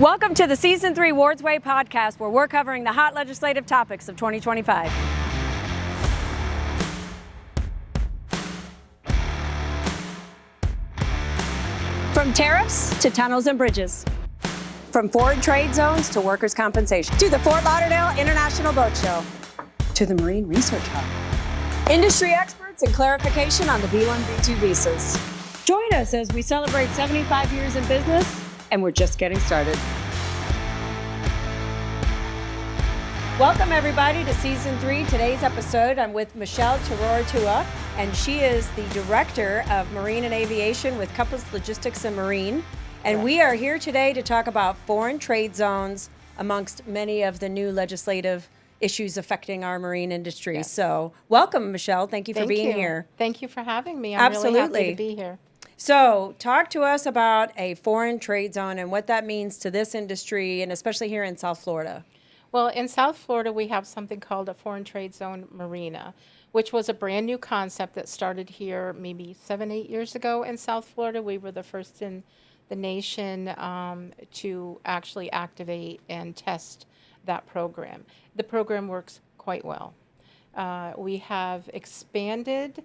Welcome to the Season 3 Ward's Way podcast, where we're covering the hot legislative topics of 2025. From tariffs to tunnels and bridges. From foreign trade zones to workers' compensation. To the Fort Lauderdale International Boat Show. To the Marine Research Hub. Industry experts and clarification on the B1, B2 visas. Join us as we celebrate 75 years in business, and we're just getting started. Welcome, everybody, to Season 3. Today's episode, I'm with Michelle Terorotua, and she is the Director of Marine and Aviation with Compass Logistics and Marine. And we are here today to talk about foreign trade zones amongst many of the new legislative issues affecting our marine industry. Yes. So welcome, Michelle. Thank you for being here. Thank you for having me. I'm really happy to be here. So talk to us about a foreign trade zone and what that means to this industry, and especially here in South Florida. Well, in South Florida, we have something called a foreign trade zone marina, which was a brand new concept that started here maybe 7-8 years ago in South Florida. We were the first in the nation to actually activate and test that program. The program works quite well. We have expanded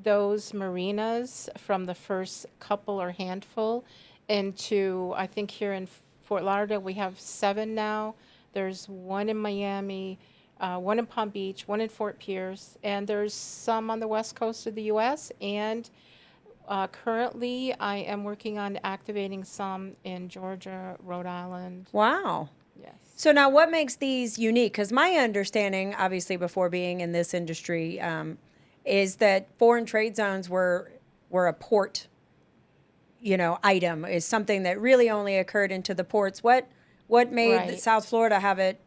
those marinas from the first couple or handful into, I think here in Fort Lauderdale, we have 7 now. There's one in Miami, one in Palm Beach, one in Fort Pierce, and there's some on the west coast of the U.S. And currently, I am working on activating some in Georgia, Rhode Island. Wow. Yes. So now what makes these unique? Because my understanding, obviously before being in this industry, is that foreign trade zones were a port, item, is something that really only occurred into the ports. What made South Florida have it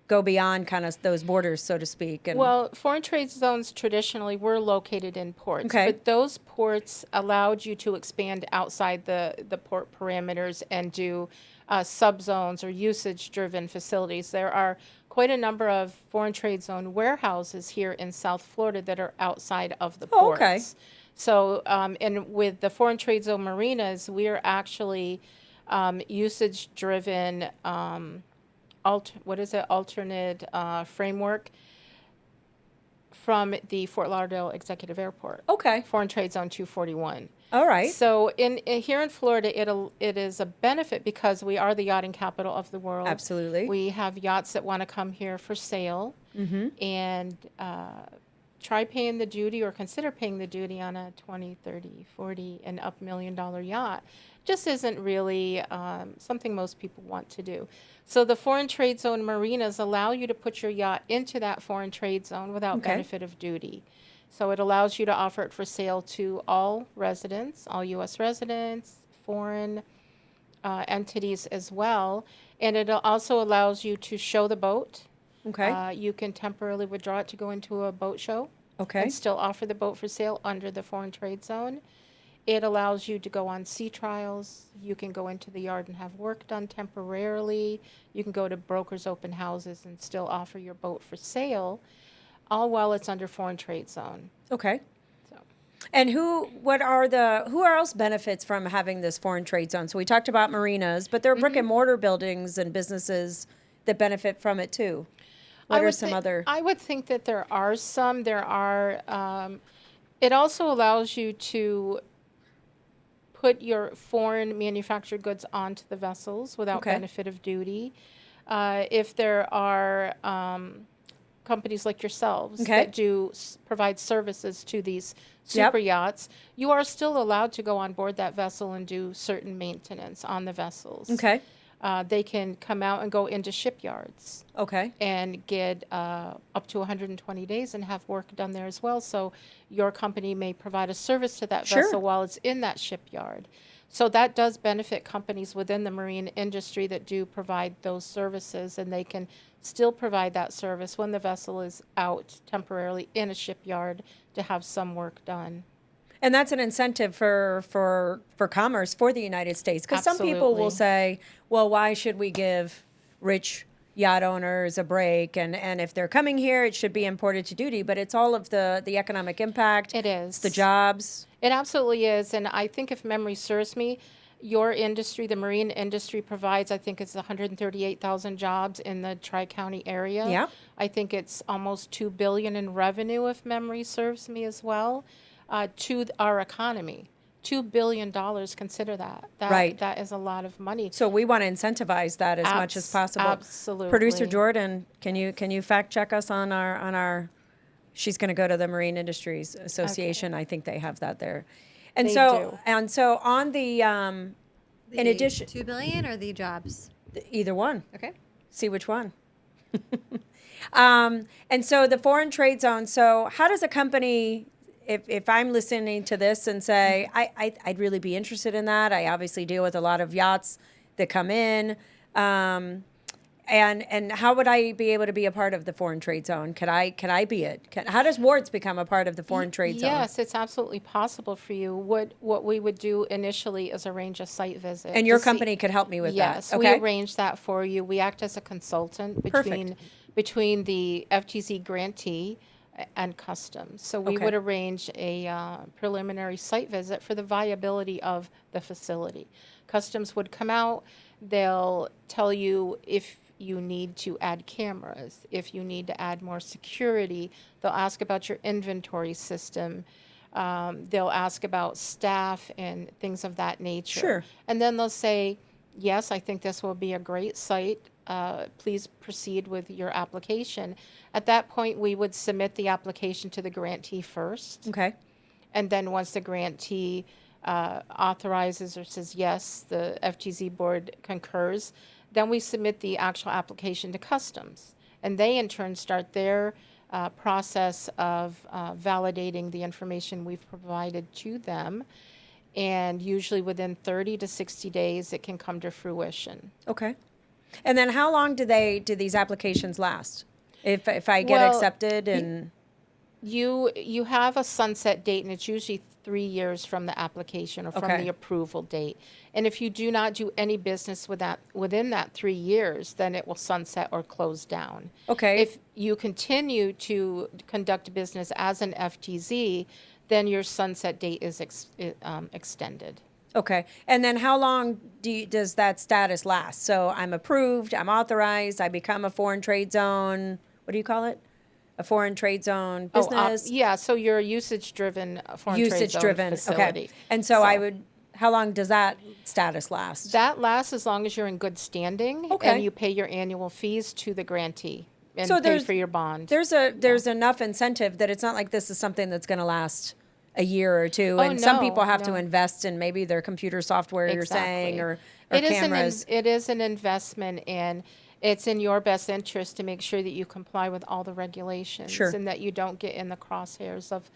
go beyond kind of those borders, so to speak? Well, foreign trade zones traditionally were located in ports, but those ports allowed you to expand outside the port parameters and do subzones or usage-driven facilities. There are quite a number of foreign trade zone warehouses here in South Florida that are outside of the ports. Okay. So, and with the foreign trade zone marinas, we are actually usage-driven, alternate framework from the Fort Lauderdale Executive Airport. Okay. Foreign Trade Zone 241. All right. So here in Florida, it is a benefit because we are the yachting capital of the world. Absolutely. We have yachts that want to come here for sale and try paying the duty or consider paying the duty on a 20, 30, 40 and up $1 million yacht. Just isn't really something most people want to do. So the foreign trade zone marinas allow you to put your yacht into that foreign trade zone without benefit of duty. So it allows you to offer it for sale to all residents, all U.S. residents, foreign entities as well. And it also allows you to show the boat. Okay. You can temporarily withdraw it to go into a boat show. Okay. And still offer the boat for sale under the foreign trade zone. It allows you to go on sea trials. You can go into the yard and have work done temporarily. You can go to brokers' open houses and still offer your boat for sale, all while it's under foreign trade zone. Okay. So, and who are else benefits from having this foreign trade zone? So we talked about marinas, but there are brick and mortar buildings and businesses that benefit from it too. What are some other? I would think that there are some. There are. It also allows you to put your foreign manufactured goods onto the vessels without benefit of duty. If there are companies like yourselves that do provide services to these super yachts, you are still allowed to go on board that vessel and do certain maintenance on the vessels. Okay. They can come out and go into shipyards. Okay. And get up to 120 days and have work done there as well. So your company may provide a service to that vessel while it's in that shipyard. So that does benefit companies within the marine industry that do provide those services, and they can still provide that service when the vessel is out temporarily in a shipyard to have some work done. And that's an incentive for commerce for the United States. Because some people will say, well, why should we give rich yacht owners a break? And if they're coming here, it should be imported to duty. But it's all of the economic impact. It is. It's the jobs. It absolutely is. And I think if memory serves me, your industry, the marine industry provides, I think it's 138,000 jobs in the Tri-County area. Yeah. I think it's almost $2 billion in revenue, if memory serves me as well, to our economy. $2 billion, consider that. Right. That is a lot of money. So we want to incentivize that as much as possible. Absolutely. Producer Jordan, can you fact check us on our she's going to go to the Marine Industries Association. I think they have that there. And They so do. and so on the in The addition, 2 billion or the jobs? either one. Okay. See which one. And so the foreign trade zone. So how does a company, if I'm listening to this and say, I'd really be interested in that. I obviously deal with a lot of yachts that come in. And how would I be able to be a part of the foreign trade zone? Can I be it? How does Wards become a part of the foreign trade zone? Yes, it's absolutely possible for you. What we would do initially is arrange a site visit. And your to see- company could help me with Yes, that. we Okay. arrange that for you. We act as a consultant Perfect. between the FTZ grantee and customs. So we Okay. would arrange a preliminary site visit for the viability of the facility. Customs would come out. They'll tell you if you need to add cameras, if you need to add more security. They'll ask about your inventory system. They'll ask about staff and things of that nature. Sure. And then they'll say, yes, I think this will be a great site. Please proceed with your application. At that point, we would submit the application to the grantee first. Okay. And then once the grantee authorizes or says yes, the FTZ board concurs, then we submit the actual application to customs. And they in turn start their process of validating the information we've provided to them. And usually within 30 to 60 days, it can come to fruition. Okay. And then how long do these applications last? If I get Well, accepted and You have a sunset date, and it's usually 3 years from the application or from Okay. the approval date. And if you do not do any business within that 3 years, then it will sunset or close down. okay. If you continue to conduct business as an FTZ, then your sunset date is extended. Okay. And then how long does that status last? So I'm approved, I'm authorized, I become a foreign trade zone. What do you call it? A foreign trade zone business? Yeah, so you're a usage-driven foreign trade zone Usage-driven. facility. Okay. And so how long does that status last? That lasts as long as you're in good standing Okay. and you pay your annual fees to the grantee and So pay there's- for your bond. There's enough incentive that it's not like this is something that's going to last a year or two. Oh, And some no, people have to no. invest in maybe their computer software, you're saying, or It is cameras. it is an investment, and it's in your best interest to make sure that you comply with all the regulations Sure. and that you don't get in the crosshairs of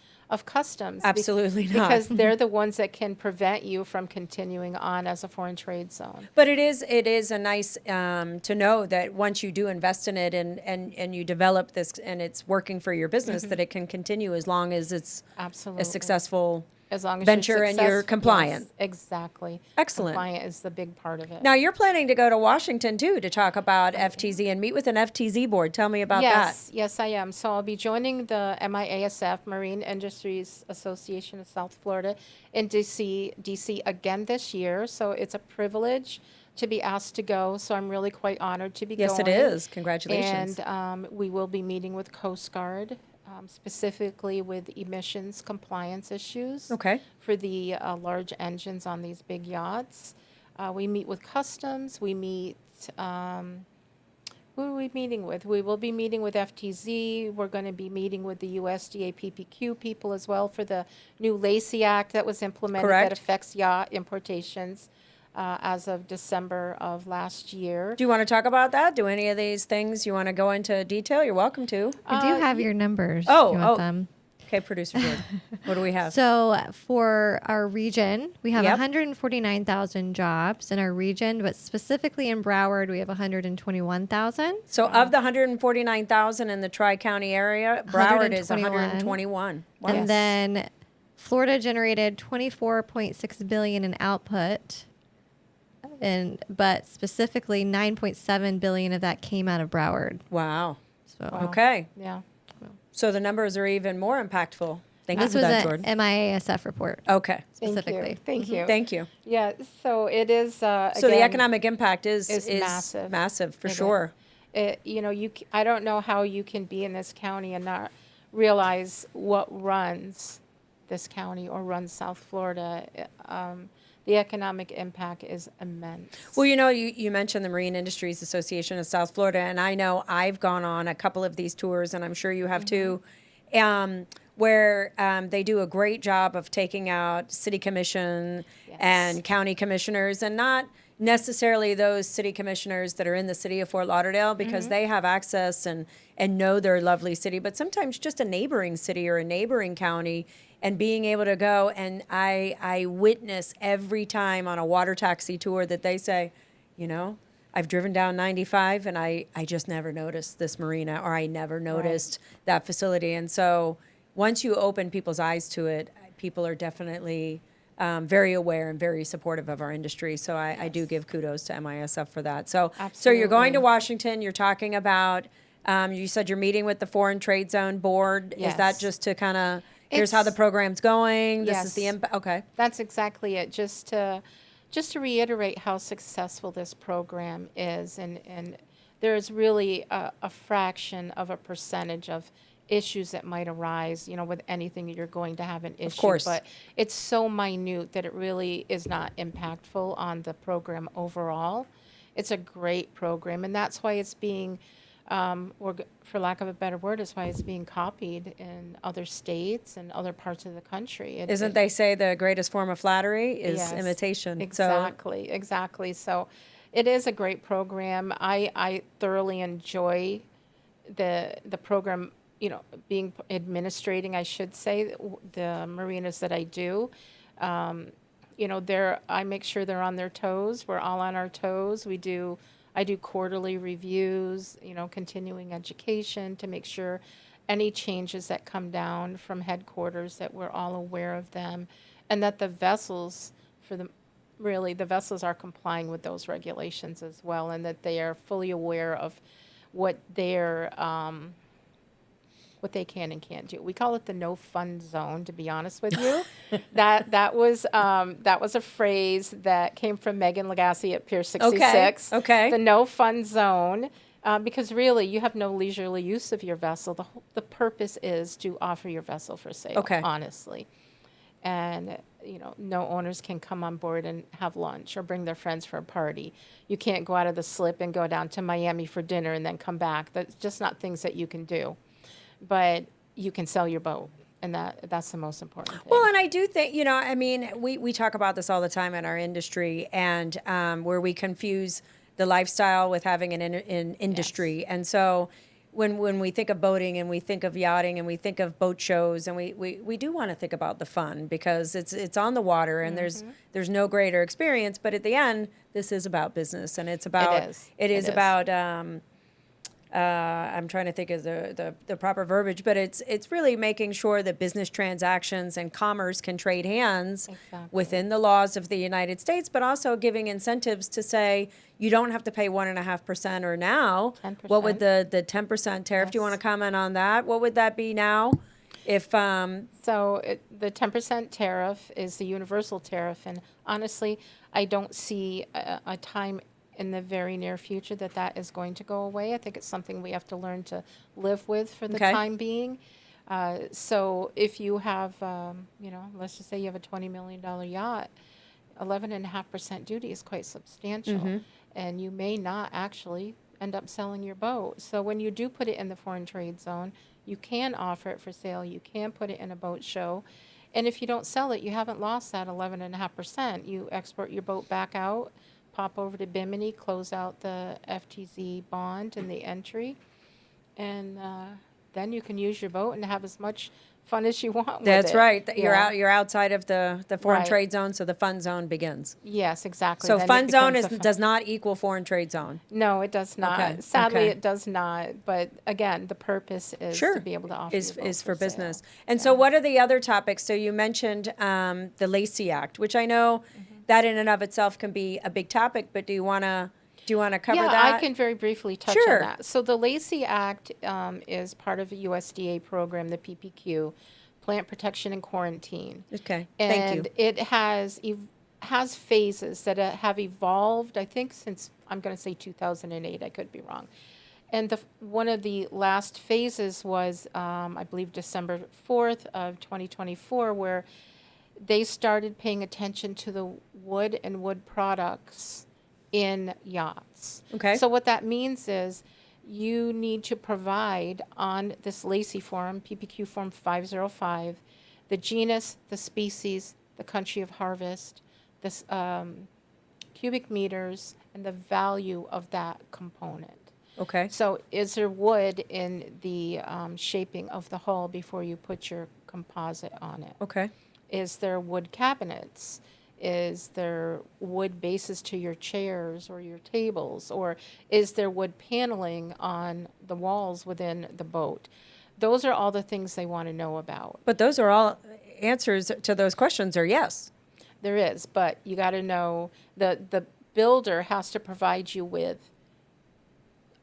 customs. Absolutely not. Because they're the ones that can prevent you from continuing on as a foreign trade zone. But it is a nice to know that once you do invest in it and you develop this and it's working for your business, that it can continue as long as it's Absolutely. a successful As long as venture you're and you're success- compliant. Yes, exactly. Excellent. Compliant is the big part of it. Now you're planning to go to Washington too to talk about FTZ and meet with an FTZ board. Tell me about Yes, I am. So I'll be joining the MIASF, Marine Industries Association of South Florida, in DC again this year. So it's a privilege to be asked to go. So I'm really quite honored to be Yes, going. it is. Congratulations. And we will be meeting with Coast Guard, specifically with emissions compliance issues. Okay. For the large engines on these big yachts. We meet with customs. We meet, who are we meeting with? We will be meeting with FTZ. We're going to be meeting with the USDA PPQ people as well for the new Lacey Act that was implemented Correct. that affects yacht importations as of December of last year. Do you want to talk about that? Do any of these things you want to go into detail? You're welcome to. I do have your numbers. oh, if you want oh. them. Okay, producer Jordan. What do we have? So for our region, we have Yep. 149,000 jobs in our region, but specifically in Broward, we have 121,000. So of the 149,000 in the Tri-County area, Broward is 121. 121. Wow. And then Florida generated 24.6 billion in output, but specifically 9.7 billion of that came out of Broward. Wow. So Okay. Yeah. So the numbers are even more impactful. Thank you This for was that, a Jordan. MIASF report Okay. specifically. Thank you. Thank you. Yeah, so it is, So the again, economic impact is massive. massive for It sure. is. I don't know how you can be in this county and not realize what runs this county or runs South Florida. The economic impact is immense. Well, you mentioned the Marine Industries Association of South Florida, and I know I've gone on a couple of these tours, and I'm sure you have too, where they do a great job of taking out city commission Yes. and county commissioners, and not necessarily those city commissioners that are in the city of Fort Lauderdale because they have access and know their lovely city, but sometimes just a neighboring city or a neighboring county, and being able to go, and I witness every time on a water taxi tour that they say, I've driven down 95 and I just never noticed this marina, or I never noticed that facility. And so once you open people's eyes to it, people are definitely very aware and very supportive of our industry. So I do give kudos to MISF for that. So you're going to Absolutely. Washington, you're talking about, you said you're meeting with the Foreign Trade Zone Board. Is that Yes. just to kind of, here's how the It's- program's going, this is the Yes. impact, okay. That's exactly it. Just to reiterate how successful this program is, and there is really a fraction of a percentage of issues that might arise, with anything you're going to have an issue. course. But it's so minute that it really is not impactful on the program overall. It's a great program, and that's why it's being, for lack of a better word, is why it's being copied in other states and other parts of the country. Isn't they say the greatest form of flattery is Yes, imitation? Exactly. So it is a great program. I thoroughly enjoy the program, being administrating, I should say, the marinas that I do. I make sure they're on their toes. We're all on our toes. I do quarterly reviews, continuing education to make sure any changes that come down from headquarters, that we're all aware of them, and that the vessels the vessels are complying with those regulations as well, and that they are fully aware of what what they can and can't do. We call it the no fun zone, to be honest with you. that was a phrase that came from Megan Lagasse at Pier 66. Okay. The no fun zone, because really you have no leisurely use of your vessel. The purpose is to offer your vessel for sale, Okay. honestly. And no owners can come on board and have lunch or bring their friends for a party. You can't go out of the slip and go down to Miami for dinner and then come back. That's just not things that you can do. But you can sell your boat, and that's the most important thing. Well, and I do think, we talk about this all the time in our industry, and where we confuse the lifestyle with having an industry. Yes. And so when we think of boating and we think of yachting and we think of boat shows, and we do want to think about the fun, because it's on the water, and there's no greater experience. But at the end, this is about business, and it's about It is. about I'm trying to think of the proper verbiage, but it's really making sure that business transactions and commerce can trade hands within the laws of the United States, but also giving incentives to say you don't have to pay 1.5% or now. 10%. What would the 10% tariff? Do you want to comment on that? What would that be now? If So the 10% tariff is the universal tariff, and honestly, I don't see a time in the very near future that is going to go away. I think it's something we have to learn to live with for the time being. So if you have, let's just say you have a $20 million yacht, 11.5% duty is quite substantial, and you may not actually end up selling your boat. So when you do put it in the foreign trade zone, you can offer it for sale. You can put it in a boat show. And if you don't sell it, you haven't lost that 11.5%. You export your boat back out, pop over to Bimini, close out the FTZ bond and the entry, and then you can use your boat and have as much fun as you want with it. that's right, Yeah. you're outside of the foreign Right. trade zone, so the fun zone begins. Yes, exactly. So Then it fun zone becomes a does not equal foreign trade zone. No, it does not. Okay, Sadly, okay. it does not. But again, the purpose is Sure. to be able to offer is your boat for sale. business. And so what are the other topics? So you mentioned the Lacey Act, which I know that in and of itself can be a big topic, but do you want to cover Yeah, that? I can very briefly touch Sure. on that. So the Lacey Act is part of a USDA program, the PPQ, plant protection and quarantine. Okay, thank you. And it has phases that have evolved, I think, since, I'm going to say 2008. I could be wrong. And one of the last phases was, I believe, December 4th of 2024, where they started paying attention to the wood and wood products in yachts. Okay. So what that means is you need to provide on this LACI form, PPQ form 505, the genus, the species, the country of harvest, this cubic meters, and the value of that component. Okay. So is there wood in the shaping of the hull before you put your composite on it? Okay. Is there wood cabinets? Is there wood bases to your chairs or your tables? Or is there wood paneling on the walls within the boat? Those are all the things they want to know about. But those are all answers to those questions are yes. There is, but you got to know the builder has to provide you with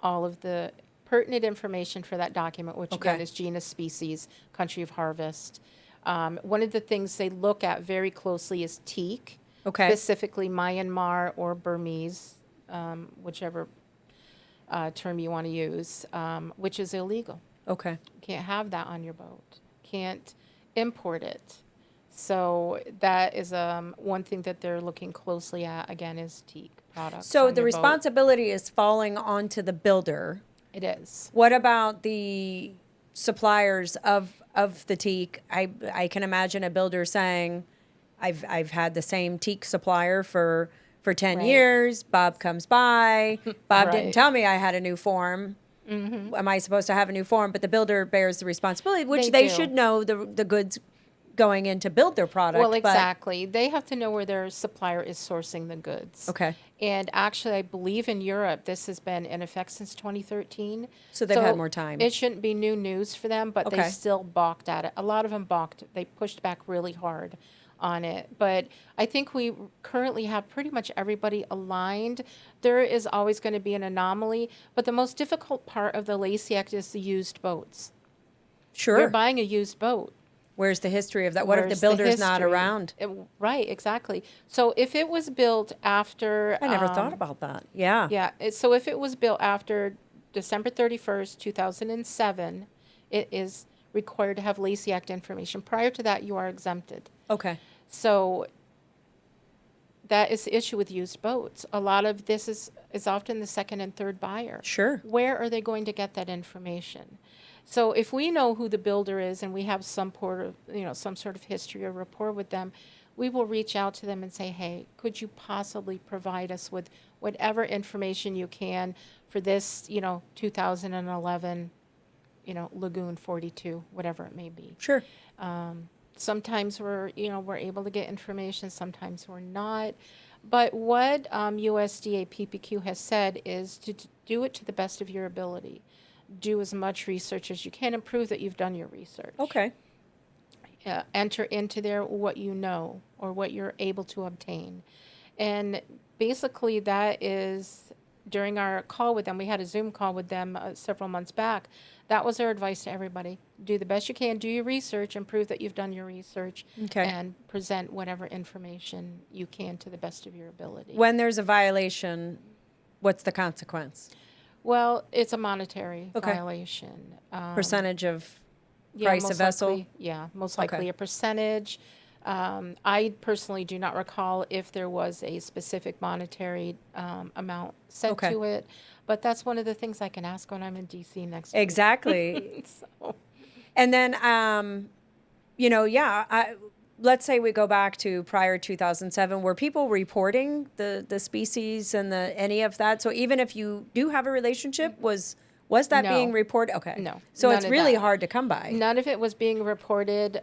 all of the pertinent information for that document, which again Okay. is genus, species, country of harvest. One of the things they look at very closely is teak, Okay. specifically Myanmar or Burmese, whichever term you want to use, which is illegal. Okay. Can't have that on your boat. Can't import it. So that is one thing that they're looking closely at, again, is teak products. So on the your boat. responsibility is falling onto the builder. It is. What about the suppliers of the teak? I can imagine a builder saying, I've had the same teak supplier for 10 Right. years. Bob comes by. Bob didn't Right. tell me I had a new form. Am I supposed to have a new form? But the builder bears the responsibility, which They they do. should know the goods going in to build their product. Well, but- exactly. They have to know where their supplier is sourcing the goods. Okay. And actually, I believe in Europe, this has been in effect since 2013. So they've had more time. It shouldn't be new news for them, but Okay. they still balked at it. A lot of them balked. They pushed back really hard on it. But I think we currently have pretty much everybody aligned. There is always going to be an anomaly, but the most difficult part of the Lacey Act is the used boats. Sure. You're buying a used boat. Where's the history of that? What if Where's the builder's not history? around? Right, exactly. So if it was built after... I never thought about that. Yeah. Yeah, so if it was built after December 31st, 2007, it is required to have Lacey Act information. Prior to that, you are exempted. Okay. So that is the issue with used boats. A lot of this is often the second and third buyer. Sure. Where are they going to get that information? So if we know who the builder is and we have some sort of history or rapport with them, we will reach out to them and say, hey, could you possibly provide us with whatever information you can for this, 2011, Lagoon 42, whatever it may be. Sure. Sometimes we're able to get information, sometimes we're not. But what USDA PPQ has said is to do it to the best of your ability. Do as much research as you can and prove that you've done your research. Okay. Enter into there what you know or what you're able to obtain. And basically that is, during our call with them, we had a Zoom call with them several months back. That was their advice to everybody. Do the best you can, do your research and prove that you've done your research. Okay. And present whatever information you can to the best of your ability. When there's a violation, what's the consequence? Well, it's a monetary Okay. violation. Percentage of Yeah, price of most vessel? likely- yeah, most likely Okay. a percentage. I personally do not recall if there was a specific monetary amount set Okay. to it, but that's one of the things I can ask when I'm in DC next week. Exactly. So, And then, let's say we go back to prior 2007, were people reporting the species and any of that? So even if you do have a relationship, was that No. being reported? Okay. No, So none it's of really that. hard to come by. None of it was being reported.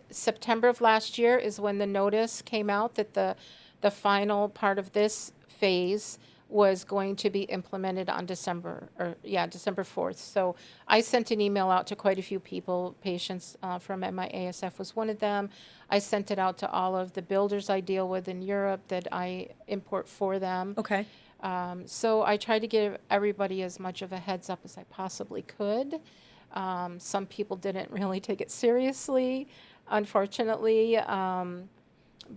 September of last year is when the notice came out that the final part of this phase was going to be implemented on December 4th. So I sent an email out to quite a few people. Patients from MIASF was one of them. I sent it out to all of the builders I deal with in Europe that I import for them. Okay. So I tried to give everybody as much of a heads up as I possibly could. Some people didn't really take it seriously, unfortunately.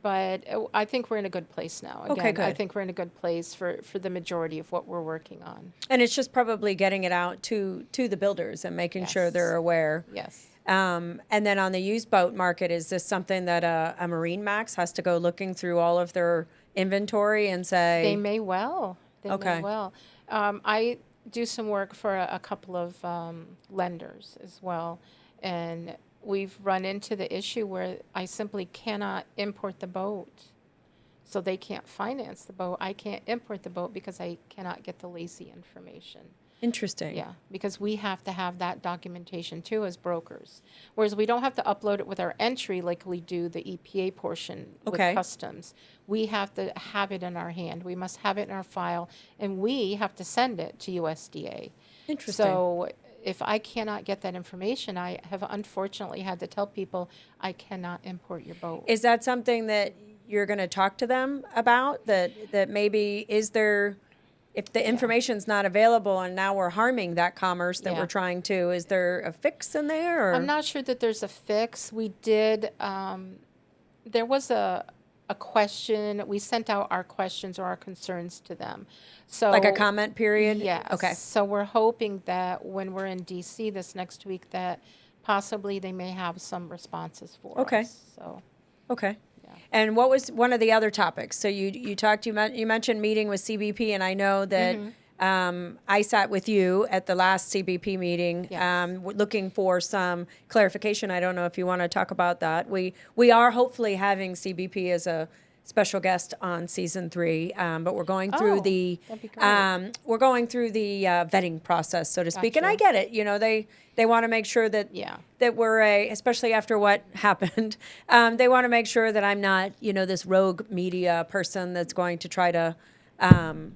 But I think we're in a good place now. Again, Okay, good. I think we're in a good place for the majority of what we're working on. And it's just probably getting it out to the builders and making sure Yes. they're aware. Yes. And then on the used boat market, is this something that a Marine Max has to go looking through all of their inventory and say, They may well. They Okay. may well. I do some work for a couple of lenders as well, and we've run into the issue where I simply cannot import the boat. So they can't finance the boat. I can't import the boat because I cannot get the lessee information. interesting? Yeah, because we have to have that documentation too as brokers. Whereas we don't have to upload it with our entry like we do the EPA portion Okay. with customs. We have to have it in our hand. We must have it in our file, and we have to send it to USDA. Interesting. So if I cannot get that information, I have unfortunately had to tell people I cannot import your boat. Is that something that you're going to talk to them about? That maybe is there, if the information's not available and now we're harming that commerce that Yeah. we're trying to, is there a fix in there? Or? I'm not sure that there's a fix. We did, there was a question, we sent out our questions or our concerns to them. So Like a comment period? Yes. Okay. So we're hoping that when we're in DC this next week, that possibly they may have some responses for Okay. us. So, Okay. yeah. And what was one of the other topics? So you talked, you mentioned meeting with CBP, and I know that I sat with you at the last CBP meeting, Yes. looking for some clarification. I don't know if you want to talk about that. We are hopefully having CBP as a special guest on season 3, but we're going through Oh, the that'd be great. we're going through the vetting process, so to speak. And I Gotcha. get it. You know, they want to make sure that Yeah. that we're especially after what happened, they want to make sure that I'm not, this rogue media person that's going to try to,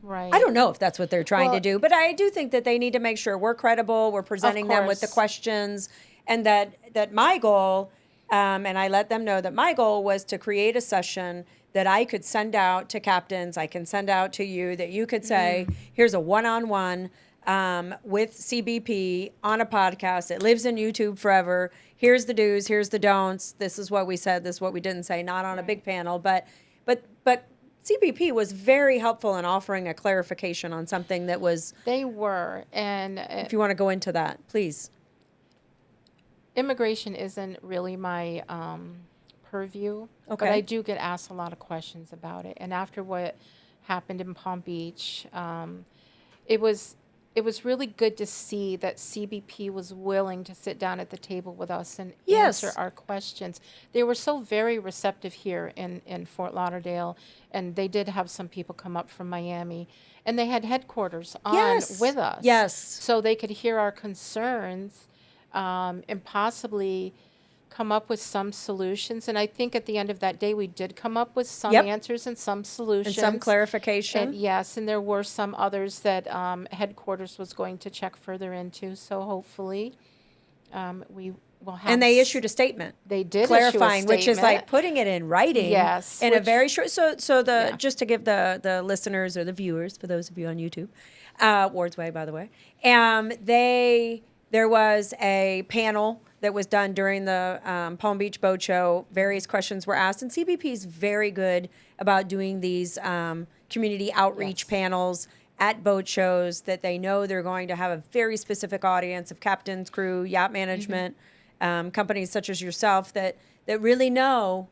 Right. I don't know if that's what they're trying to Well- do, but I do think that they need to make sure we're credible, we're presenting them with the course. questions, and that my goal, and I let them know that my goal was to create a session that I could send out to captains, I can send out to you, that you could say, here's a one-on-one, with CBP on a podcast. It lives in YouTube forever. Here's the do's, here's the don'ts. This is what we said, this is what we didn't say, not on a big panel. But CBP was very helpful in offering a clarification on something that was, They were, and if you want to go into that, please. immigration isn't really my purview, but Okay. I do get asked a lot of questions about it. And after what happened in Palm Beach, it was really good to see that CBP was willing to sit down at the table with us and Yes. answer our questions. They were so very receptive here in Fort Lauderdale, and they did have some people come up from Miami, and they had headquarters on Yes. with us. Yes. So they could hear our concerns and possibly come up with some solutions. And I think at the end of that day, we did come up with some Yep. answers and some And solutions. some clarification. And yes, and there were some others that headquarters was going to check further into. So hopefully, we will have. And they issued a statement. They did clarifying, issue a which is like statement. putting it in writing. Yes, In a which- very short. So Yeah. just to give the listeners or the viewers, for those of you on YouTube, Ward's Way, by the way, there was a panel that was done during the Palm Beach Boat Show. Various questions were asked, and CBP is very good about doing these community outreach Yes. panels at boat shows that they know they're going to have a very specific audience of captains, crew, yacht management, companies such as yourself that really know,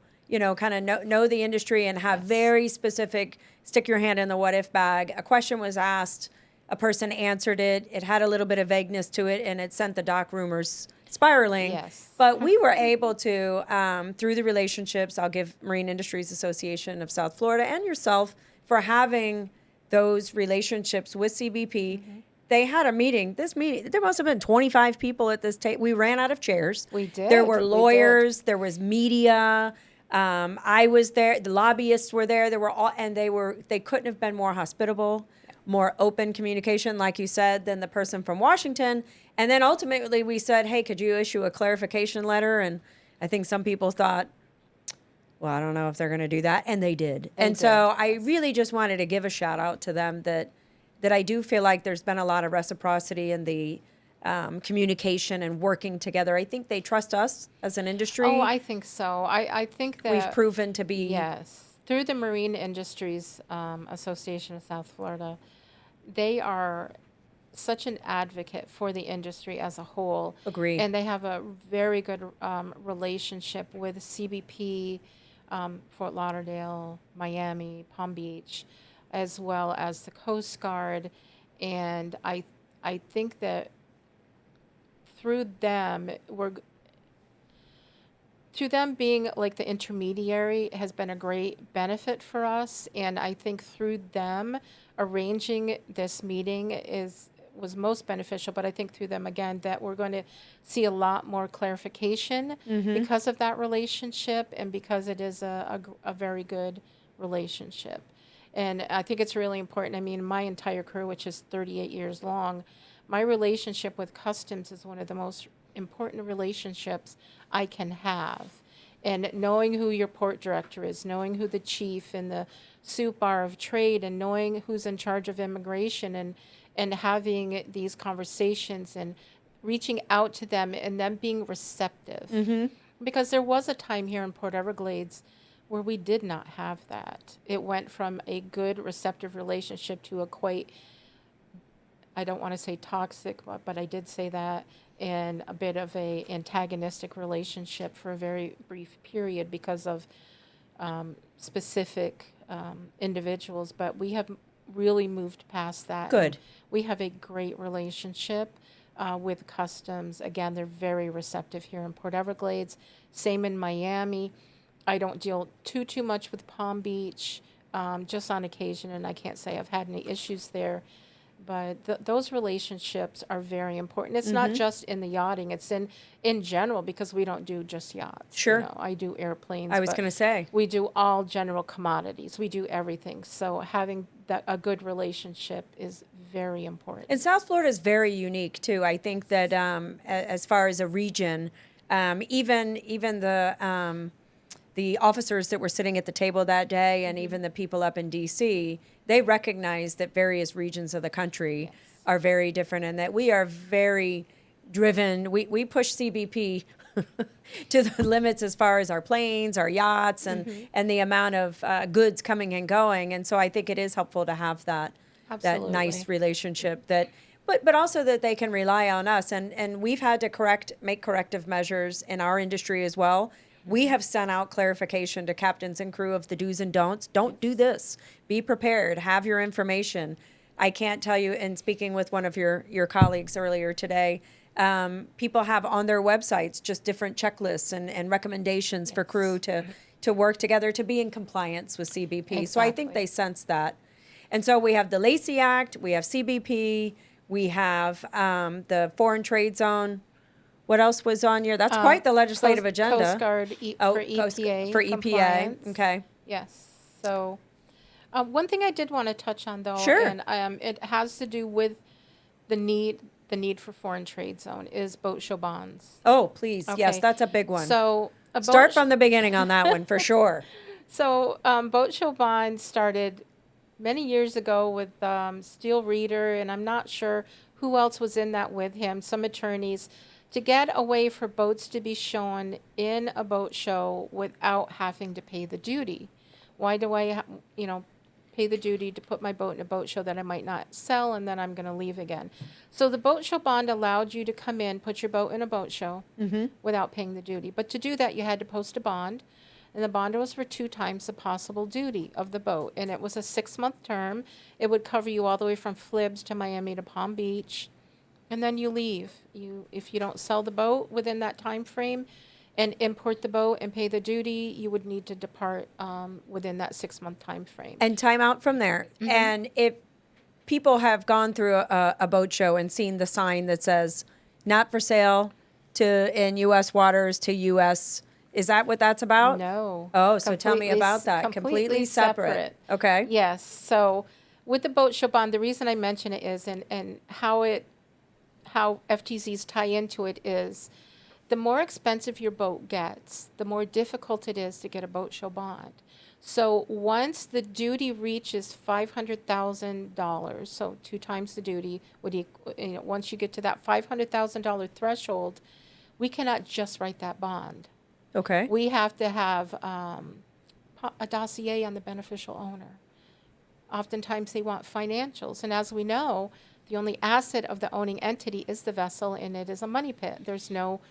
kind of know the industry and have very specific, stick your hand in the what if bag. A question was asked, a person answered it, it had a little bit of vagueness to it, and it sent the dock rumors spiraling. Yes. But we were able to, through the relationships, I'll give Marine Industries Association of South Florida and yourself for having those relationships with CBP. They had a meeting. This meeting, there must have been 25 people at this table. We ran out of chairs. We did. There were We did. lawyers. There was media. I was there. The lobbyists were there. There were all, and they couldn't have been more hospitable, more open communication, like you said, than the person from Washington. And then ultimately we said, hey, could you issue a clarification letter? And I think some people thought, well, I don't know if they're going to do that. And they did. And so I really just wanted to give a shout out to them that I do feel like there's been a lot of reciprocity in the communication and working together. I think they trust us as an industry. Oh, I think so. I think that We've proven to be. yes, through the Marine Industries Association of South Florida, they are such an advocate for the industry as a whole. Agree. And they have a very good relationship with CBP, Fort Lauderdale, Miami, Palm Beach, as well as the Coast Guard. And I think that through them, through them being like the intermediary has been a great benefit for us. And I think through them arranging this meeting was most beneficial. But I think through them, again, that we're going to see a lot more clarification because of that relationship and because it is a very good relationship. And I think it's really important. I mean, my entire career, which is 38 years long, my relationship with Customs is one of the most important relationships I can have. And knowing who your port director is, knowing who the chief and the soup bar of trade, and knowing who's in charge of immigration, and having these conversations and reaching out to them and them being receptive. Because there was a time here in Port Everglades where we did not have that. It went from a good receptive relationship to a quite, I don't want to say toxic, but I did say that, and a bit of a antagonistic relationship for a very brief period because of specific individuals. But we have really moved past that. Good. We have a great relationship with Customs. Again, they're very receptive here in Port Everglades. Same in Miami. I don't deal too much with Palm Beach, just on occasion, and I can't say I've had any issues there. But those relationships are very important. It's not just in the yachting; it's in general, because we don't do just yachts. Sure. You know, I do airplanes. I was but going to say. we do all general commodities. We do everything. So having a good relationship is very important. And South Florida is very unique too. I think that as far as a region, even the officers that were sitting at the table that day, and even the people up in D.C., they recognize that various regions of the country are very different, and that we are very driven. We push CBP to the limits as far as our planes, our yachts, and the amount of goods coming and going. And so I think it is helpful to have that nice relationship but also that they can rely on us. And we've had to make corrective measures in our industry as well. We have sent out clarification to captains and crew of the do's and don'ts. Don't do this. Be prepared. Have your information. I can't tell you, in speaking with one of your colleagues earlier today, people have on their websites just different checklists and recommendations for crew to work together to be in compliance with CBP. Exactly. So I think they sense that. And so we have the Lacey Act, we have CBP, we have the Foreign Trade Zone. What else was on here? That's quite the legislative agenda. Coast Guard for EPA. For EPA. Compliance. Okay. Yes. So one thing I did want to touch on, though, Sure. and it has to do with the need for foreign trade zone, is boat show bonds. Oh, please. Okay. Yes, that's a big one. So Start from the beginning on that one for sure. So boat show bonds started many years ago with Steele Reeder, and I'm not sure who else was in that with him, some attorneys, to get a way for boats to be shown in a boat show without having to pay the duty. Why do I, pay the duty to put my boat in a boat show that I might not sell and then I'm going to leave again? So the boat show bond allowed you to come in, put your boat in a boat show without paying the duty. But to do that, you had to post a bond, and the bond was for 2 times the possible duty of the boat. And it was a 6-month term. It would cover you all the way from Flibbs to Miami to Palm Beach. And then you leave. If you don't sell the boat within that time frame and import the boat and pay the duty, you would need to depart within that 6-month time frame. And time out from there. And if people have gone through a boat show and seen the sign that says not for sale in U.S. waters to U.S., is that what that's about? No. Oh, so tell me about that. Completely separate. Okay. Yes. So with the boat show bond, the reason I mention it is, and how FTZs tie into it is, the more expensive your boat gets, the more difficult it is to get a boat show bond. So once the duty reaches $500,000, so 2 times the duty once you get to that $500,000 threshold, we cannot just write that bond. Okay. We have to have a dossier on the beneficial owner. Oftentimes they want financials, and as we know, the only asset of the owning entity is the vessel, and it is a money pit. There's no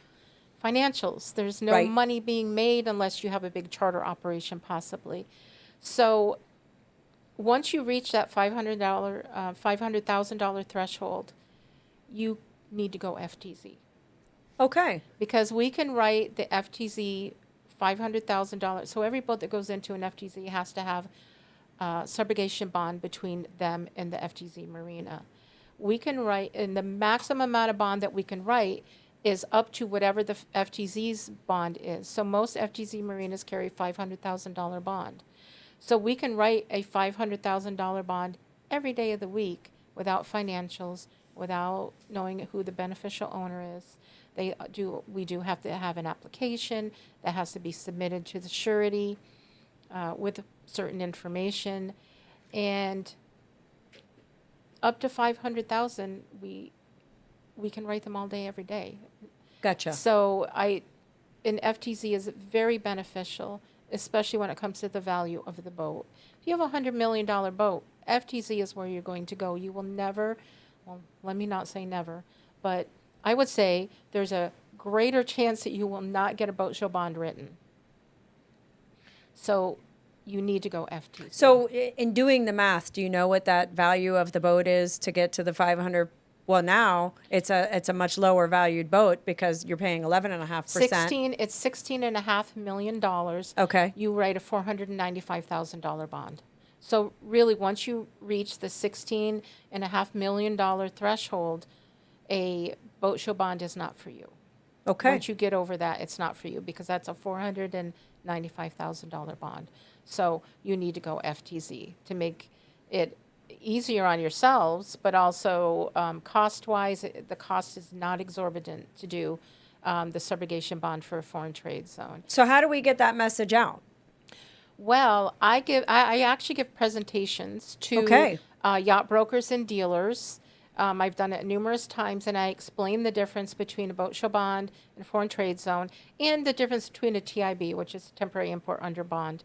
financials. There's no Right. money being made unless you have a big charter operation possibly. So once you reach that $500,000 threshold, you need to go FTZ. Okay. Because we can write the FTZ $500,000. So every boat that goes into an FTZ has to have a subrogation bond between them and the FTZ Marina. We can write, and the maximum amount of bond that we can write is up to whatever the FTZ's bond is. So most FTZ Marinas carry $500,000 bond. So we can write a $500,000 bond every day of the week without financials, without knowing who the beneficial owner is. We do have to have an application that has to be submitted to the surety with certain information, and up to $500,000, we can write them all day, every day. Gotcha. So an FTZ is very beneficial, especially when it comes to the value of the boat. If you have a $100 million boat, FTZ is where you're going to go. You will never, well, let me not say never, but I would say there's a greater chance that you will not get a boat show bond written. So you need to go FTZ. So in doing the math, do you know what that value of the boat is to get to the 500? Well, now it's a much lower valued boat because you're paying 11.5%. It's $16.5 million. Okay. You write a $495,000 bond. So really, once you reach the $16.5 million threshold, a boat show bond is not for you. Okay. Once you get over that, it's not for you because that's a $495,000 bond. So you need to go FTZ to make it easier on yourselves, but also cost-wise, the cost is not exorbitant to do the subrogation bond for a foreign trade zone. So how do we get that message out? Well, I actually give presentations to yacht brokers and dealers. I've done it numerous times, and I explain the difference between a boat show bond and a foreign trade zone, and the difference between a TIB, which is temporary import under bond.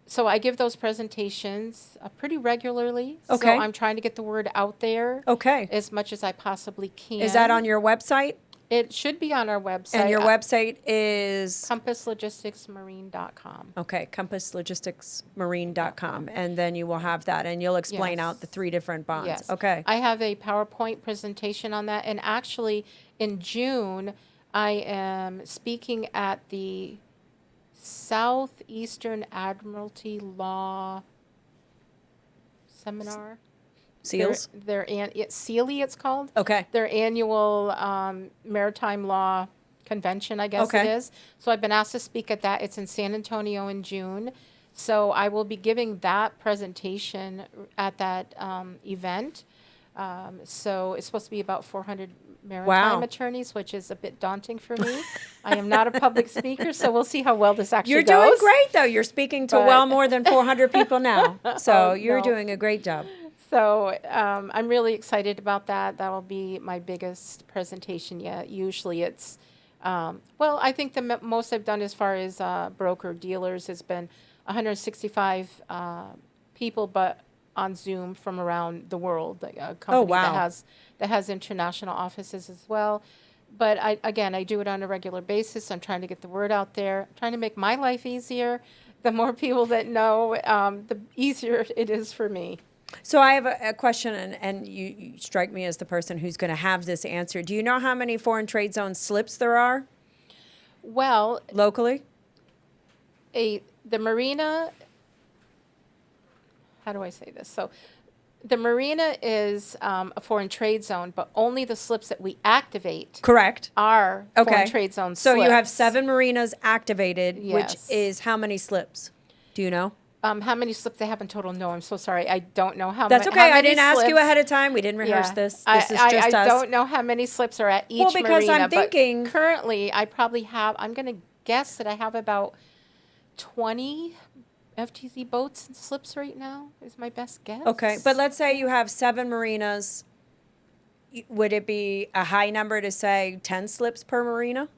So I give those presentations pretty regularly. Okay. So I'm trying to get the word out there as much as I possibly can. Is that on your website? It should be on our website. And your website is? CompassLogisticsMarine.com. Okay, CompassLogisticsMarine.com. And then you will have that, and you'll explain out the 3 different bonds. Yes. Okay. I have a PowerPoint presentation on that. And actually, in June, I am speaking at the Southeastern Admiralty Law Seminar. Seals? Sealy, it's called. Okay. Their annual maritime law convention, I guess it is. So I've been asked to speak at that. It's in San Antonio in June. So I will be giving that presentation at that event. So it's supposed to be about 400 maritime attorneys, which is a bit daunting for me. I am not a public speaker, so we'll see how well this actually goes. You're doing great, though. You're speaking to well more than 400 people now. So you're doing a great job. So I'm really excited about that. That will be my biggest presentation yet. Usually it's, I think the most I've done as far as broker dealers has been 165 people, but on Zoom from around the world. A company that has international offices as well. But I do it on a regular basis. I'm trying to get the word out there. I'm trying to make my life easier. The more people that know, the easier it is for me. So I have a question, and you strike me as the person who's going to have this answer. Do you know how many foreign trade zone slips there are? Well, locally? The marina, how do I say this? So the marina is a foreign trade zone, but only the slips that we activate are foreign trade zone slips. So you have 7 marinas activated, Yes. which is how many slips? Do you know? How many slips they have in total? No, I'm so sorry. I don't know how. That's how okay. I many didn't ask you slips- ahead of time. We didn't rehearse Yeah. this. I, This is just I us. don't know how many slips are at each Well, because marina. I'm thinking- But currently, I probably have. I'm going to guess that I have about 20 FTZ boats and slips right now. Is my best guess. Okay, but let's say you have 7 marinas. Would it be a high number to say 10 slips per marina?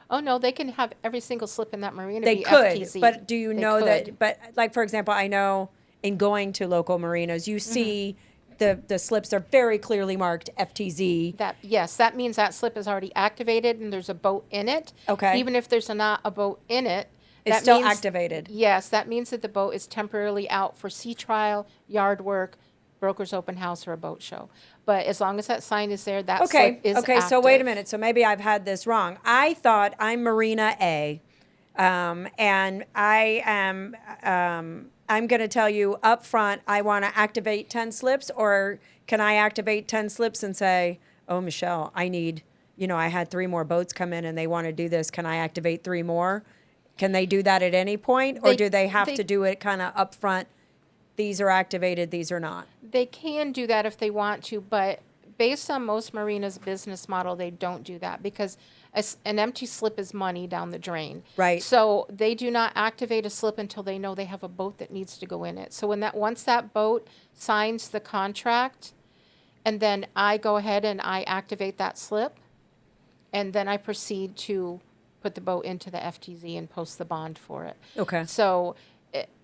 Oh no, they can have every single slip in that marina They be could, FTZ. but do you They know could. that? But like for example, I know in going to local marinas, you see the slips are very clearly marked FTZ. That yes, that means that slip is already activated and there's a boat in it. Okay. Even if there's not a boat in it, It's that still means- activated. Yes, that means that the boat is temporarily out for sea trial, yard work, broker's open house, or a boat show. But as long as that sign is there, that Okay, slip is okay. So wait a active. minute. So maybe I've had this wrong. I thought I'm Marina A, and I am. I'm going to tell you up front. I want to activate 10 slips, or can I activate 10 slips and say, "Oh, Michelle, I need. I had 3 more boats come in, and they want to do this. Can I activate 3 more?" Can they do that at any point, or do they have to do it kind of up front? These are activated. These are not. They can do that if they want to, but based on most marinas' business model, they don't do that because an empty slip is money down the drain. Right. So they do not activate a slip until they know they have a boat that needs to go in it. So once that boat signs the contract, and then I go ahead and I activate that slip, and then I proceed to put the boat into the FTZ and post the bond for it. Okay. So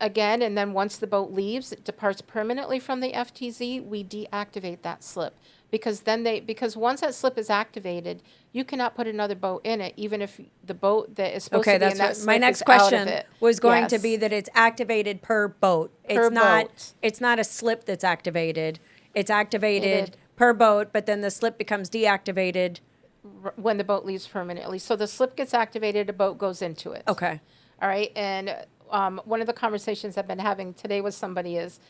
again, and then once the boat leaves, it departs permanently from the FTZ, we deactivate that slip. Because once that slip is activated, you cannot put another boat in it, even if the boat that is supposed to be in that slip my next is out of question it. was going to Yes. be that it's activated per boat. Per boat. It's not a slip that's activated. It's activated It- per boat, but then the slip becomes deactivated. When the boat leaves permanently. So the slip gets activated, a boat goes into it. Okay. All right, and one of the conversations I've been having today with somebody is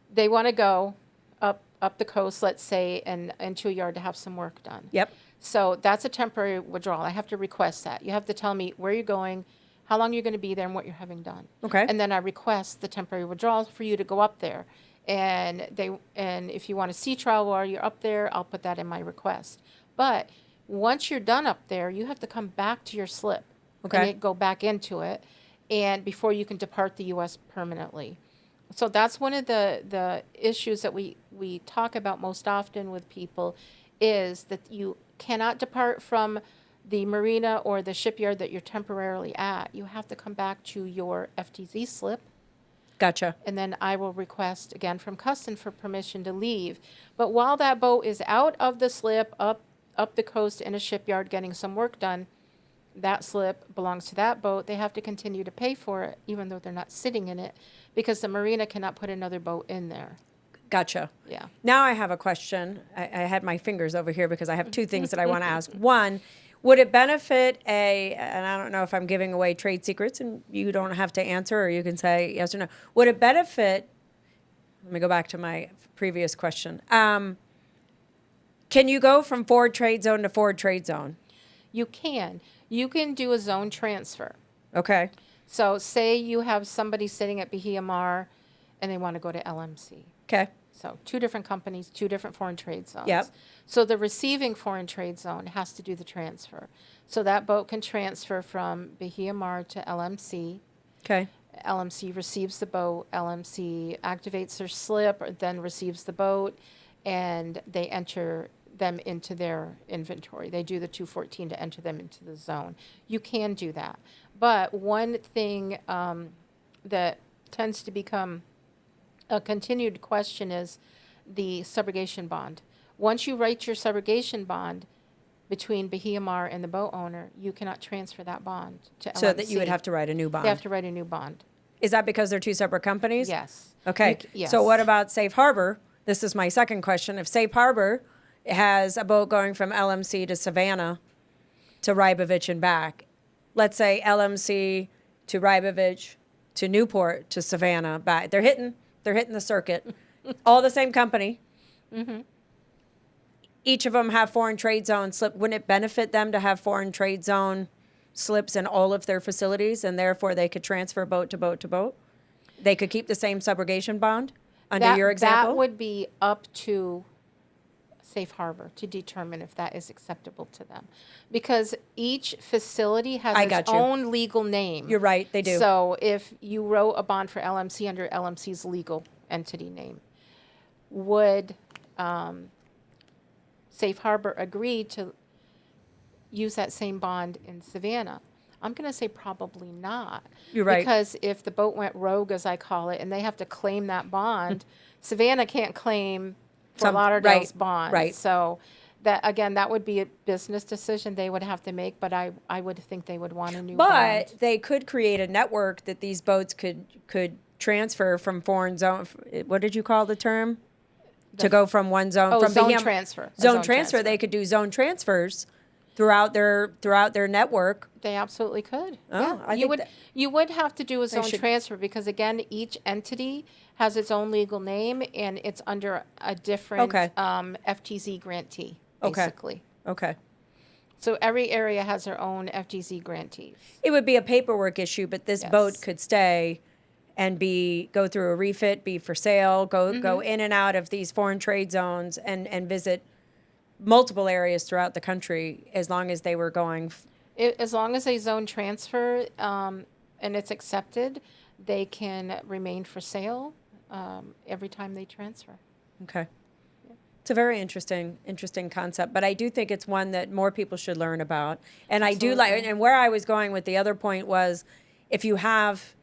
they want to go up the coast, let's say, and into a yard to have some work done. Yep. So that's a temporary withdrawal. I have to request that. You have to tell me where you're going, how long you're going to be there, and what you're having done. Okay. And then I request the temporary withdrawal for you to go up there. And if you want a sea trial while you're up there, I'll put that in my request. But once you're done up there, you have to come back to your slip. Okay. And go back into it, and before you can depart the U.S. permanently. So that's one of the issues that we talk about most often with people is that you cannot depart from the marina or the shipyard that you're temporarily at. You have to come back to your FTZ slip, Gotcha. and then I will request again from Custom for permission to leave. But while that boat is out of the slip, up the coast in a shipyard getting some work done, that slip belongs to that boat. They have to continue to pay for it, even though they're not sitting in it, because the marina cannot put another boat in there. Gotcha. Yeah. Now I have a question. I had my fingers over here because I have 2 things that I want to ask. One, would it benefit and I don't know if I'm giving away trade secrets and you don't have to answer or you can say yes or no. Would it benefit, let me go back to my previous question. Can you go from forward trade zone to forward trade zone? You can. You can do a zone transfer. Okay. So say you have somebody sitting at Bahia Mar and they want to go to LMC. Okay. So 2 different companies, 2 different foreign trade zones. Yep. So the receiving foreign trade zone has to do the transfer. So that boat can transfer from Bahia Mar to LMC. Okay. LMC receives the boat. LMC activates their slip, or then receives the boat, and they enter them into their inventory. They do the 214 to enter them into the zone. You can do that. But one thing that tends to become a continued question is the subrogation bond. Once you write your subrogation bond between Bahia Mar and the boat owner, you cannot transfer that bond to LMC. So that you would have to write a new bond. They have to write a new bond. Is that because they're 2 separate companies? Yes. Okay. Yes. So what about Safe Harbor? This is my second question. If Safe Harbor has a boat going from LMC to Savannah to Rybovich and back, let's say LMC to Rybovich to Newport to Savannah back, they're hitting the circuit, all the same company. Mm-hmm. Each of them have foreign trade zone slip. Wouldn't it benefit them to have foreign trade zone slips in all of their facilities, and therefore they could transfer boat to boat to boat? They could keep the same subrogation bond under your That example? would be up to Safe Harbor to determine if that is acceptable to them. Because each facility has I its got you. own legal name. You're right, they do. So if you wrote a bond for LMC under LMC's legal entity name, would Safe Harbor agree to use that same bond in Savannah? I'm going to say probably not. You're right. Because if the boat went rogue, as I call it, and they have to claim that bond, Savannah can't claim Fort Lauderdale's bond. right. So that, again, that would be a business decision they would have to make, but I would think they would want a new bond. But they could create a network that these boats could transfer from foreign zone. What did you call the term? To go from one zone. Oh, from zone Bahama- transfer. A Zone zone transfer. transfer. They could do zone transfers throughout their network. They absolutely could. Oh, Yeah. I you think would that- you would have to do a zone should- transfer because again, each entity has its own legal name and it's under a different Okay. FTZ grantee, Okay. basically. Okay. So every area has their own FTZ grantees. It would be a paperwork issue, but this Yes. boat could stay and go through a refit, be for sale, go Mm-hmm. in and out of these foreign trade zones and visit multiple areas throughout the country as long as they were going. As long as they zone transfer and it's accepted, they can remain for sale every time they transfer. Okay. It's a very interesting concept, but I do think it's one that more people should learn about. And I do like, Absolutely. and where I was going with the other point was, if you have,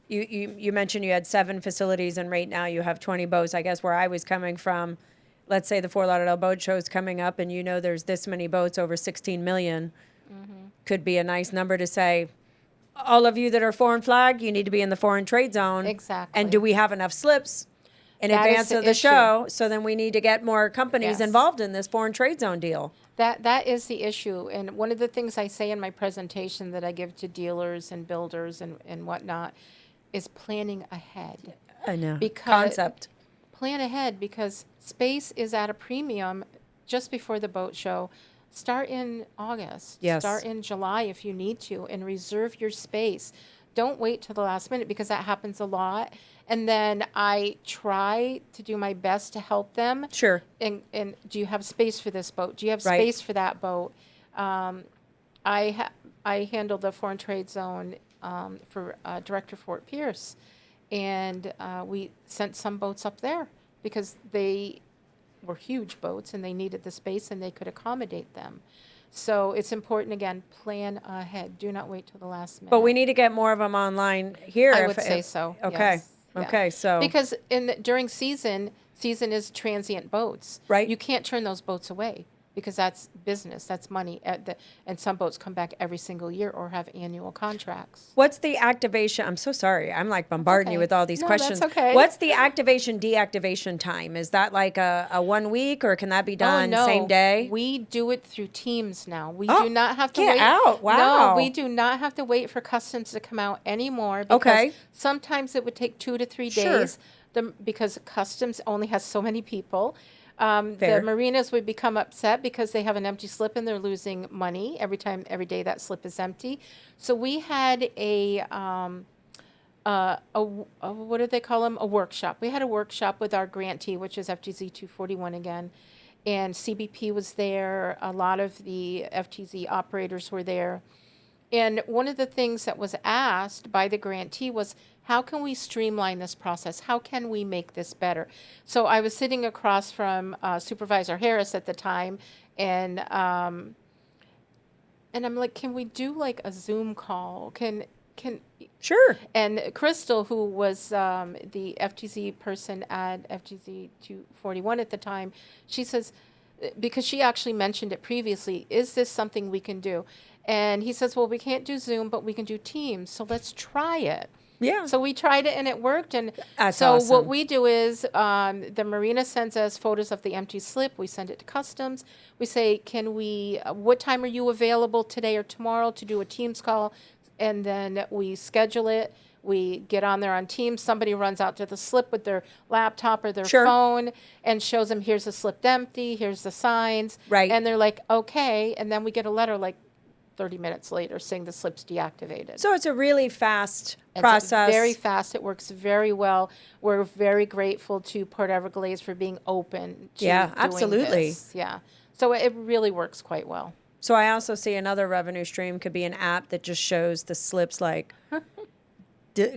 you mentioned you had 7 facilities and right now you have 20 boats. I guess where I was coming from, let's say the Fort Lauderdale Boat Show is coming up and you know there's this many boats, over 16 million, could be a nice number to say, all of you that are foreign flag, you need to be in the foreign trade zone. Exactly. And do we have enough slips in That is advance the of the issue. show? So then we need to get more companies Yes. involved in this foreign trade zone deal. That is the issue. And one of the things I say in my presentation that I give to dealers and builders and whatnot is planning ahead. I know. Because- Concept. Plan ahead because space is at a premium just before the boat show. Start in August. Yes. Start in July if you need to and reserve your space. Don't wait till the last minute because that happens a lot. And then I try to do my best to help them. Sure. And do you have space for this boat? Do you have Right. space for that boat? I handle the foreign trade zone for Director Fort Pierce, and we sent some boats up there because they were huge boats and they needed the space and they could accommodate them. So it's important, again, plan ahead. Do not wait till the last minute. But we need to get more of them online here. I would say so. Okay. Yes. Yeah. Okay. So. Because during season is transient boats. Right. You can't turn those boats away because that's business, that's money. And some boats come back every single year or have annual contracts. What's the activation? I'm so sorry. I'm like bombarding you okay. with all these No, questions. that's okay. What's the activation deactivation time? Is that like a 1 week or can that be done no. same day? We do it through teams now. We Oh, do not have to get wait. out. Wow. No, we do not have to wait for customs to come out anymore. Because Okay. sometimes it would take 2 to 3 Sure. days because customs only has so many people. Fair. The marinas would become upset because they have an empty slip and they're losing money every day that slip is empty. So we had what do they call them? A workshop. We had a workshop with our grantee, which is FTZ 241 again, and CBP was there. A lot of the FTZ operators were there. And one of the things that was asked by the grantee was, how can we streamline this process? How can we make this better? So I was sitting across from Supervisor Harris at the time, and I'm like, can we do like a Zoom call? Sure. And Crystal, who was the FTZ person at FTZ 241 at the time, she says, because she actually mentioned it previously, is this something we can do? And he says, well, we can't do Zoom, but we can do Teams. So let's try it. Yeah. So we tried it and it worked. And That's so awesome. what we do is the marina sends us photos of the empty slip. We send it to customs. We say, what time are you available today or tomorrow to do a Teams call? And then we schedule it. We get on there on Teams. Somebody runs out to the slip with their laptop or their Sure. phone and shows them, here's the slip empty, here's the signs. Right. And they're like, okay. And then we get a letter like, 30 minutes later saying the slip's deactivated. So it's a really fast It's process. very fast. It works very well. We're very grateful to Port Everglades for being open to doing absolutely. this. Yeah. So it really works quite well. So I also see another revenue stream could be an app that just shows the slips like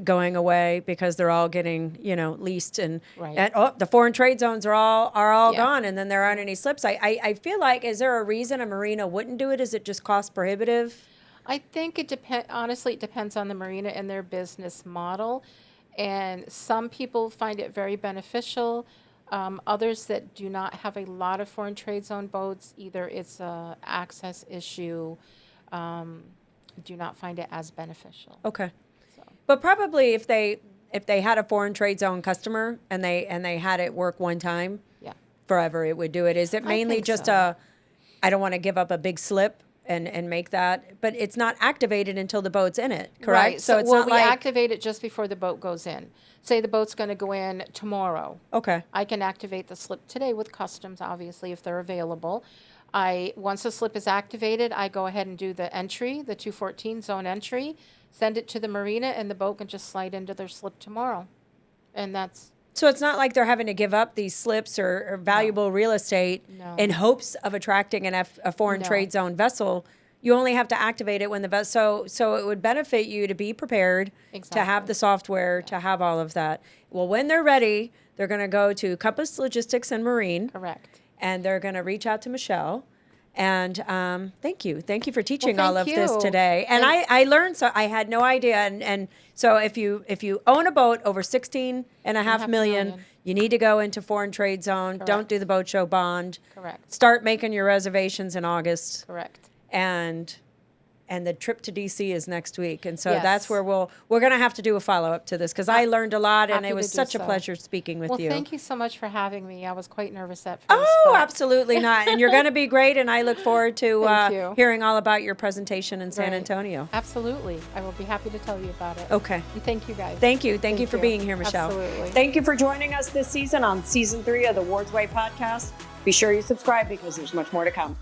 going away because they're all getting, leased and the foreign trade zones are all gone, and then there aren't any slips. I feel like, is there a reason a marina wouldn't do it? Is it just cost prohibitive? I think it honestly, it depends on the marina and their business model. And some people find it very beneficial. Others that do not have a lot of foreign trade zone boats, either it's a access issue, do not find it as beneficial. Okay. But probably if they had a foreign trade zone customer and they had it work one time, forever it would do it. Is it mainly just I don't want to give up a big slip and make that, but it's not activated until the boat's in it, correct? Right. So it's not we like activate it just before the boat goes in. Say the boat's going to go in tomorrow. Okay. I can activate the slip today with customs, obviously, if they're available. Once the slip is activated, I go ahead and do the entry, the 214 zone entry, send it to the marina, and the boat can just slide into their slip tomorrow. And that's... So it's not like they're having to give up these slips or valuable real estate in hopes of attracting a foreign trade zone vessel. You only have to activate it when the vessel. So it would benefit you to be prepared, to have the software, to have all of that. Well, when they're ready, they're going to go to Compass Logistics and Marine. Correct. And they're going to reach out to Michelle. And thank you for teaching Well, all of thank this you. today. And I learned, so I had no idea. And so if you own a boat over 16.5 million, you need to go into foreign trade zone. Correct. Don't do the boat show bond. Correct. Start making your reservations in August. Correct. And the trip to DC is next week. And so Yes. that's where we're going to have to do a follow-up to this because I learned a lot and Happy it was to do such a so. pleasure speaking with you. Well, thank you so much for having me. I was quite nervous at first. Oh, but absolutely not. And you're going to be great. And I look forward to Thank you. hearing all about your presentation in San Right. Antonio. Absolutely. I will be happy to tell you about it. Okay. And thank you, guys. Thank you. Thank you for being here, Michelle. Absolutely. Thank you for joining us this season on Season 3 of the Ward's Way podcast. Be sure you subscribe because there's much more to come.